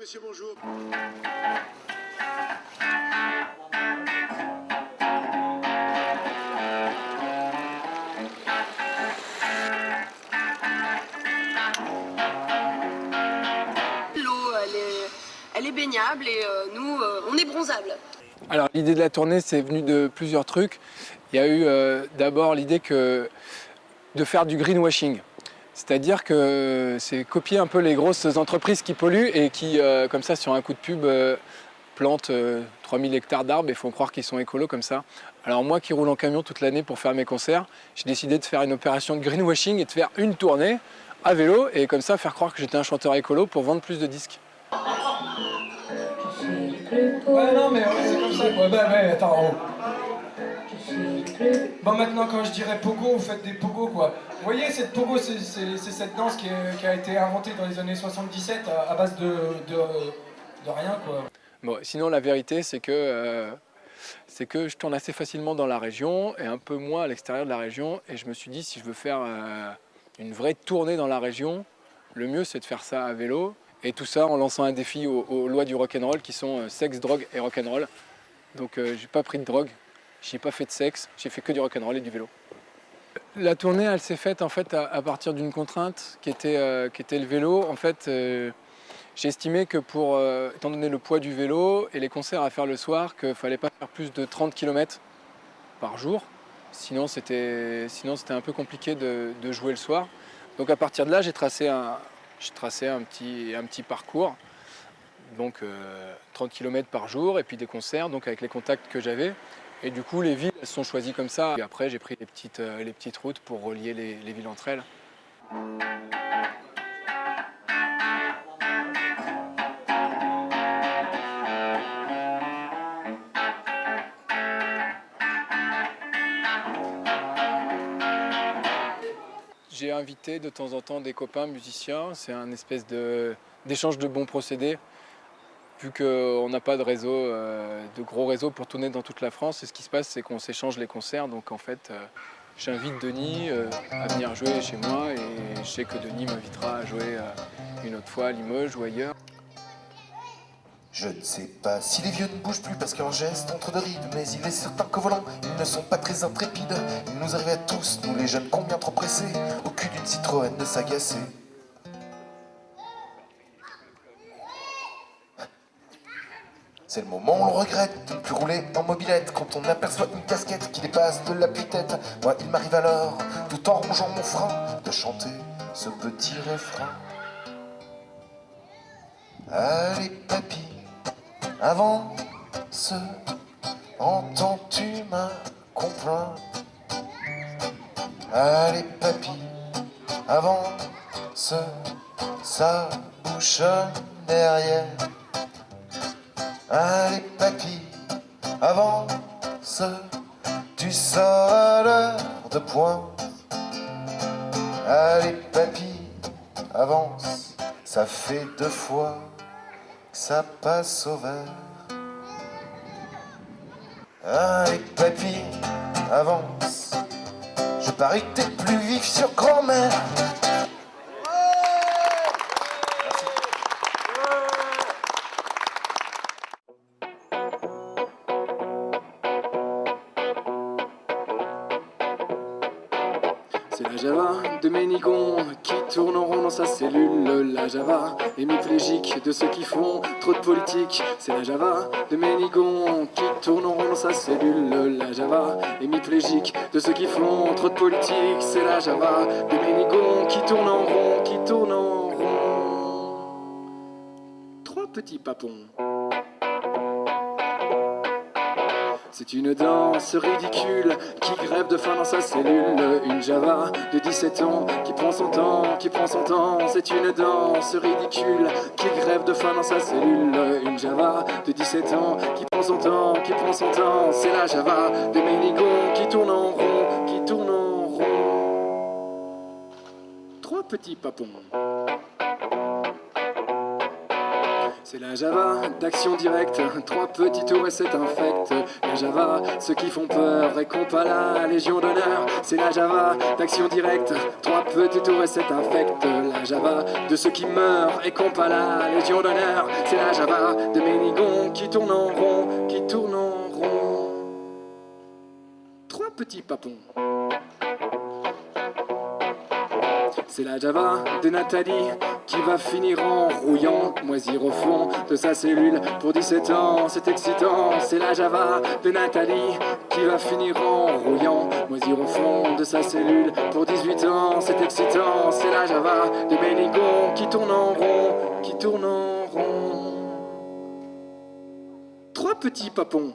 monsieur, bonjour. L'eau, elle est baignable et nous, on est bronzable. Alors l'idée de la tournée, c'est venu de plusieurs trucs. Il y a eu d'abord l'idée de faire du greenwashing. C'est-à-dire que c'est copier un peu les grosses entreprises qui polluent et qui, comme ça, sur un coup de pub, plantent 3000 hectares d'arbres et font croire qu'ils sont écolos comme ça. Alors moi qui roule en camion toute l'année pour faire mes concerts, j'ai décidé de faire une opération de greenwashing et de faire une tournée à vélo et comme ça faire croire que j'étais un chanteur écolo pour vendre plus de disques. Ouais, non, mais c'est comme ça. Ouais, attends, oh. Bon, maintenant, quand je dirais pogo, vous faites des pogos, quoi. Vous voyez, cette pogo, c'est cette danse qui a été inventée dans les années 77 à base de rien, quoi. Bon, sinon, la vérité, c'est que je tourne assez facilement dans la région et un peu moins à l'extérieur de la région. Et je me suis dit, si je veux faire une vraie tournée dans la région, le mieux, c'est de faire ça à vélo. Et tout ça en lançant un défi aux lois du rock'n'roll qui sont sexe, drogue et rock'n'roll. Donc j'ai pas pris de drogue, j'ai pas fait de sexe, j'ai fait que du rock'n'roll et du vélo. La tournée, elle s'est faite en fait à partir d'une contrainte qui était le vélo. En fait, j'ai estimé que étant donné le poids du vélo et les concerts à faire le soir, qu'il fallait pas faire plus de 30 km par jour. Sinon c'était un peu compliqué de jouer le soir. Donc à partir de là, j'ai tracé un petit parcours, donc 30 km par jour, et puis des concerts, donc avec les contacts que j'avais. Et du coup, les villes elles se sont choisies comme ça. Et après, j'ai pris les petites routes pour relier les villes entre elles. J'ai invité de temps en temps des copains musiciens. C'est un espèce d'échange de bons procédés. Vu qu'on n'a pas de réseau, de gros réseaux pour tourner dans toute la France, et ce qui se passe, c'est qu'on s'échange les concerts. Donc en fait, j'invite Denis à venir jouer chez moi et je sais que Denis m'invitera à jouer une autre fois à Limoges ou ailleurs. Je ne sais pas si les vieux ne bougent plus parce qu'un geste entre deux rides, mais il est certain qu'au volant, ils ne sont pas très intrépides. Il nous arrivait à tous, nous les jeunes, combien trop pressés, au cul d'une Citroën de s'agacer. C'est le moment où l'on regrette de ne plus rouler en mobilette quand on aperçoit une casquette qui dépasse de l'appui-tête. Moi, il m'arrive alors, tout en rongeant mon frein, de chanter ce petit refrain. Allez, papy, avance, entends-tu ma complainte? Allez, papy, avance, ça bouche derrière. Allez, papy, avance, tu sors à l'heure de pointe. Allez, papy, avance, ça fait 2 fois que ça passe au vert. Allez, papy, avance, je parie que t'es plus vif sur grand-mère. C'est la Java de Ménigon qui tourne en rond dans sa cellule. La Java hémiplégique de ceux qui font trop de politique. C'est la Java de Ménigon qui tourne en rond dans sa cellule. La Java hémiplégique de ceux qui font trop de politique. C'est la Java de Ménigon qui tourne en rond, qui tourne en rond. 3 petits papons. C'est une danse ridicule qui grève de faim dans sa cellule. Une Java de 17 ans qui prend son temps, qui prend son temps. C'est une danse ridicule qui grève de faim dans sa cellule. Une Java de 17 ans qui prend son temps, qui prend son temps. C'est la Java de Ménigon qui tourne en rond, qui tourne en rond. 3 petits papons. C'est la Java d'action directe, 3 petits tours et c'est infect. La Java, ceux qui font peur et qu'on pas la Légion d'honneur. C'est la Java d'action directe, 3 petits tours et c'est infect. La Java de ceux qui meurent et qu'on pas la Légion d'honneur. C'est la Java de Ménigon qui tourne en rond, qui tourne en rond. 3 petits papons. C'est la Java de Nathalie qui va finir en rouillant, moisir au fond de sa cellule pour 17 ans, c'est excitant. C'est la Java de Nathalie qui va finir en rouillant, moisir au fond de sa cellule pour 18 ans, c'est excitant. C'est la Java de Ménigon qui tourne en rond, qui tourne en rond. 3 petits papons.